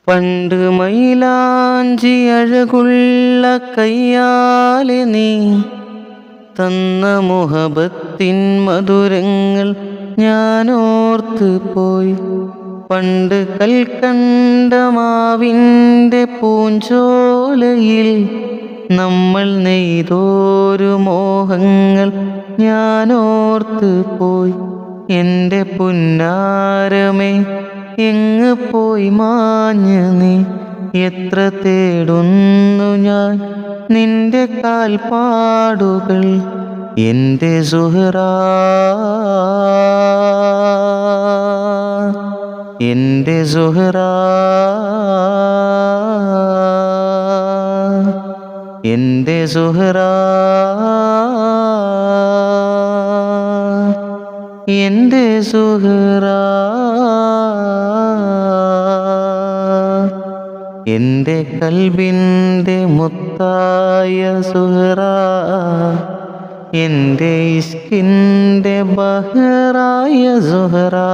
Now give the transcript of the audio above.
പണ്ട് മൈലാഞ്ചി അഴകുള്ള കയ്യാലെ നീ തന്ന മുഹബത്തിൻ മധുരങ്ങൾ ഞാനോർത്ത് പോയി. പണ്ട് കൽക്കണ്ടമാവിൻ്റെ പൂഞ്ചോലയിൽ നമ്മൾ നെയ്തോരു മോഹങ്ങൾ ഞാനോർത്ത് പോയി. എൻ്റെ പുന്നാരമേ, എങ്ങ് പോയി മാഞ്ഞ് നീ? എത്ര തേടുന്നു ഞാൻ നിന്റെ കാൽപ്പാടുകൾ. എൻ്റെ സുഹ്റാ, എൻ്റെ സുഹ്റാ, എൻ്റെ സുഹ്റാ, എൻ്റെ സുഹ്റാ, എൻ്റെ കൽബിൻ്റെ മുത്തായ സുഹ്റാ, എൻ്റെ ഇഷ്കിൻ്റെ ബഹറായ സുഹ്റാ.